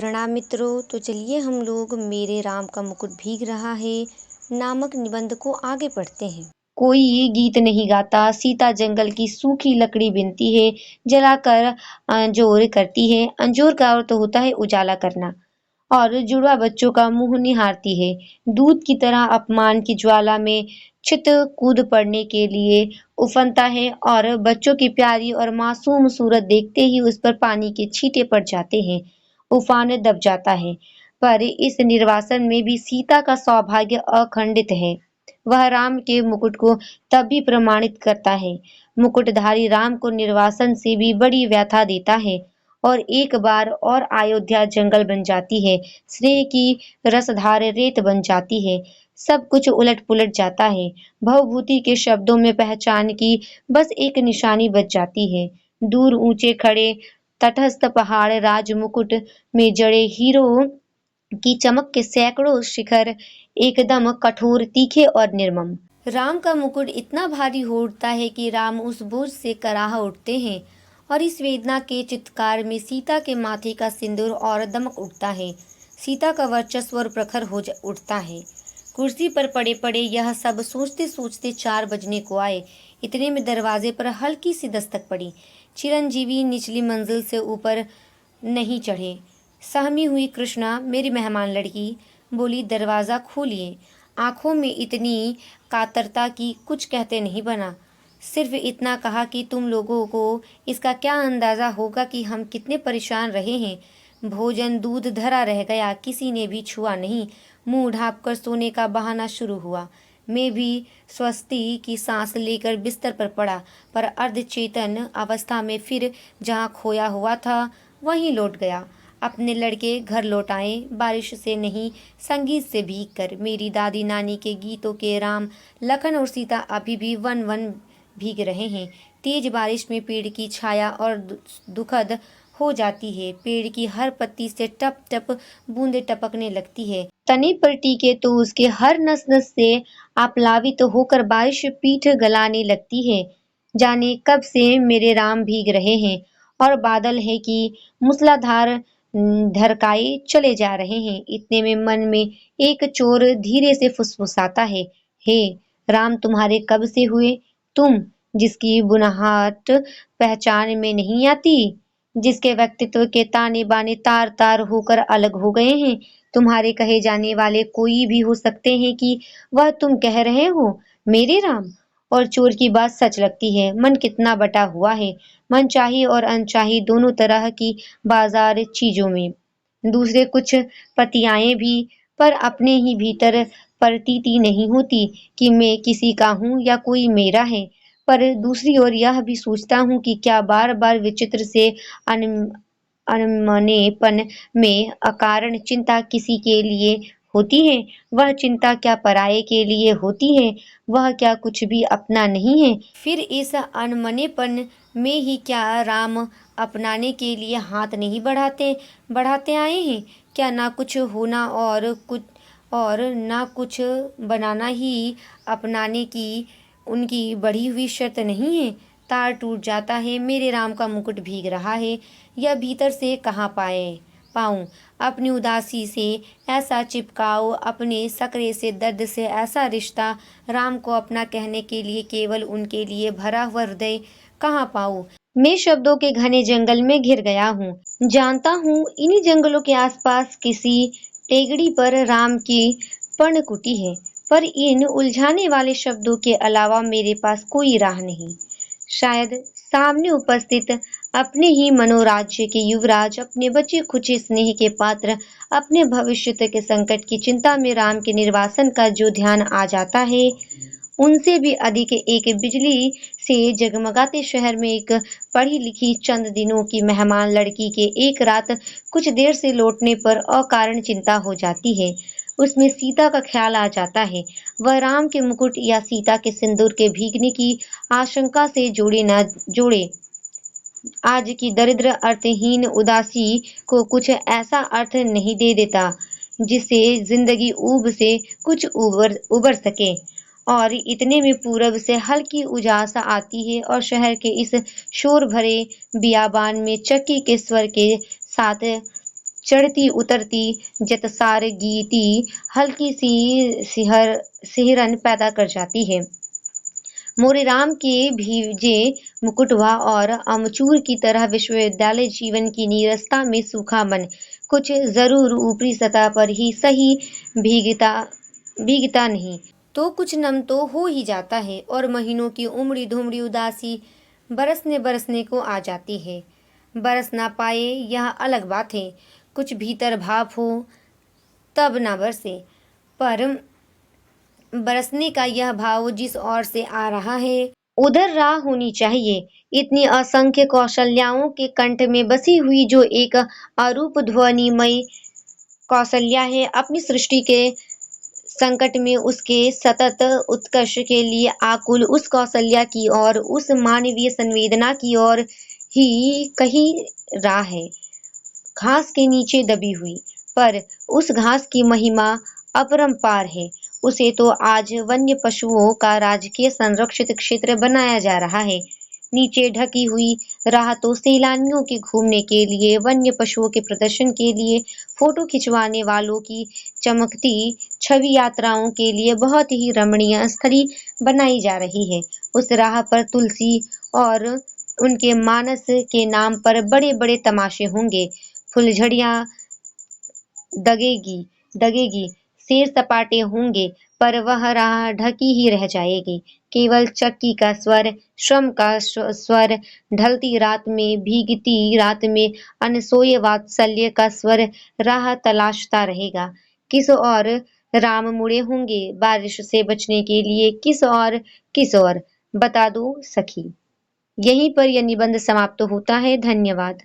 प्रणाम मित्रों। तो चलिए हम लोग मेरे राम का मुकुट भीग रहा है नामक निबंध को आगे पढ़ते हैं। कोई गीत नहीं गाता, सीता जंगल की सूखी लकड़ी बीनती है, जलाकर अंजोर करती है। अंजोर का अर्थ होता है उजाला करना। और जुड़वा बच्चों का मुंह निहारती है। दूध की तरह अपमान की ज्वाला में चित कूद पड़ने के लिए उफनता है और बच्चों की प्यारी और मासूम सूरत देखते ही उस पर पानी के छींटे पड़ जाते हैं। उफान दब जाता है। पर इस निर्वासन में भी सीता का सौभाग्य अखंडित है। वह राम के मुकुट को तब भी प्रमाणित करता है। मुकुटधारी राम को निर्वासन से भी बड़ी व्यथा देता है और एक बार और अयोध्या जंगल बन जाती है। स्नेह की रसधार रेत बन जाती है। सब कुछ उलट पुलट जाता है। भवभूति के शब्दों में पहचान की बस एक निशानी बच जाती है। दूर ऊंचे खड़े तटस्थ पहाड़ राज मुकुट में जड़े हीरो की चमक के सैकड़ों शिखर एकदम कठोर, तीखे और निर्मम। राम का मुकुट इतना भारी हो उठता है कि राम उस बोझ से कराह उठते हैं और इस वेदना के चित्कार में सीता के माथे का सिंदूर और दमक उठता है। सीता का वर्चस्व और प्रखर हो उठता है। कुर्सी पर पड़े पड़े यह सब सोचते सोचते 4 बजने को आए। इतने में दरवाजे पर हल्की सी दस्तक पड़ी। चिरंजीवी निचली मंजिल से ऊपर नहीं चढ़े। सहमी हुई कृष्णा, मेरी मेहमान लड़की, बोली, दरवाज़ा खोलिए। आंखों में इतनी कातरता कि कुछ कहते नहीं बना। सिर्फ इतना कहा कि तुम लोगों को इसका क्या अंदाज़ा होगा कि हम कितने परेशान रहे हैं। भोजन दूध धरा रह गया, किसी ने भी छुआ नहीं। मुंह ढाँपकर सोने का बहाना शुरू हुआ। मैं भी स्वस्ति की सांस लेकर बिस्तर पर पड़ा, पर अर्धचेतन अवस्था में फिर जहाँ खोया हुआ था वहीं लौट गया। अपने लड़के घर लौट आए, बारिश से नहीं संगीत से भीग कर। मेरी दादी नानी के गीतों के राम, लखन और सीता अभी भी वन वन भीग रहे हैं। तेज बारिश में पेड़ की छाया और दुखद हो जाती है। पेड़ की हर पत्ती से टप टप बूंदे टपकने लगती है। तने पर टीके तो उसके हर नस नस से आप्लावित होकर बारिश पीठ गलाने लगती है। जाने कब से मेरे राम भीग रहे हैं और बादल है कि मूसलाधार ढरकाए चले जा रहे हैं। इतने में मन में एक चोर धीरे से फुसफुसाता है, हे राम, तुम्हारे कब से हुए? तुम जिसकी बुनाहट पहचान में नहीं आती, जिसके व्यक्तित्व के ताने बाने तार तार होकर अलग हो गए हैं। तुम्हारे कहे जाने वाले कोई भी हो सकते हैं कि वह तुम कह रहे हो, मेरे राम। और चोर की बात सच लगती है। मन कितना बटा हुआ है, मनचाही और अनचाही दोनों तरह की बाजार चीजों में। दूसरे कुछ पतियाएं भी, पर अपने ही भीतर प्रतीति नहीं होती कि मैं किसी का हूँ या कोई मेरा है। पर दूसरी ओर यह भी सोचता हूँ कि क्या बार बार विचित्र से अन अनमनेपन में अकारण चिंता किसी के लिए होती है? वह चिंता क्या पराये के लिए होती है? वह क्या कुछ भी अपना नहीं है? फिर इस अनमनेपन में ही क्या राम अपनाने के लिए हाथ नहीं बढ़ाते आए हैं? क्या ना कुछ होना और ना कुछ बनाना ही अपनाने की उनकी बढ़ी हुई शर्त नहीं है? तार टूट जाता है, मेरे राम का मुकुट भीग रहा है, यह भीतर से कहाँ पाऊं? अपनी उदासी से ऐसा चिपकाओ, अपने सकरे से दर्द से ऐसा रिश्ता, राम को अपना कहने के लिए केवल उनके लिए भरा हुआ हृदय कहाँ पाऊं? मैं शब्दों के घने जंगल में घिर गया हूँ। जानता हूँ इन्हीं जंगलों के आसपास किसी टेगड़ी पर राम की पर्णकुटी है, पर इन उलझाने वाले शब्दों के अलावा मेरे पास कोई राह नहीं। शायद सामने उपस्थित अपने ही मनोराज्य के युवराज, अपने बचे खुचे स्नेह के पात्र, अपने भविष्य के संकट की चिंता में राम के निर्वासन का जो ध्यान आ जाता है, उनसे भी अधिक एक बिजली से जगमगाते शहर में एक पढ़ी लिखी चंद दिनों की मेहमान लड़की के एक रात कुछ देर से लौटने पर अकारण चिंता हो जाती है। उसमें सीता का ख्याल आ जाता है। वह राम के मुकुट या सीता के सिंदूर के भीगने की आशंका से जोड़े। आज की दरिद्र अर्थहीन उदासी को कुछ ऐसा अर्थ नहीं दे देता जिससे जिंदगी ऊब से कुछ उबर सके। और इतने में पूरब से हल्की उजास आती है और शहर के इस शोर भरे बियाबान में चक्की के स्वर के साथ चढ़ती उतरती जतसार गीती हल्की सी सिहरन पैदा कर जाती है। मोरे राम के भीजे मुकुटवा और अमचूर की तरह विश्वविद्यालय जीवन की नीरसता में सूखा मन कुछ जरूर ऊपरी सतह पर ही सही भीगता भीगता नहीं तो कुछ नम तो हो ही जाता है और महीनों की उमड़ी धुमड़ी उदासी बरसने बरसने को आ जाती है। बरस ना पाए यह अलग बात है, कुछ भीतर भाव हो तब ना बरसे, पर बरसने का यह भाव जिस ओर से आ रहा है उधर राह होनी चाहिए। इतनी असंख्य कौशल्याओं के कंठ में बसी हुई जो एक अरूप ध्वनिमय कौशल्या है, अपनी सृष्टि के संकट में उसके सतत उत्कर्ष के लिए आकुल उस कौशल्या की ओर, उस मानवीय संवेदना की ओर ही कहीं राह है, घास के नीचे दबी हुई। पर उस घास की महिमा अपरंपार है। उसे तो आज वन्य पशुओं का राजकीय संरक्षित क्षेत्र बनाया जा रहा है। नीचे ढकी हुई राह तो सैलानियों के घूमने के लिए, वन्य पशुओं के प्रदर्शन के लिए, फोटो खिंचवाने वालों की चमकती छवि यात्राओं के लिए बहुत ही रमणीय स्थली बनाई जा रही है। उस राह पर तुलसी और उनके मानस के नाम पर बड़े-बड़े तमाशे होंगे, फुलझड़ियां दगेगी, सैर सपाटे होंगे, पर वह राह ढकी ही रह जाएगी। केवल चक्की का स्वर, श्रम का स्वर, ढलती रात में, भीगती रात में अनसोए वात्सल्य का स्वर राह तलाशता रहेगा। किस और राम मुड़े होंगे बारिश से बचने के लिए, किस और बता दो सखी। यहीं पर यह निबंध समाप्त होता है। धन्यवाद।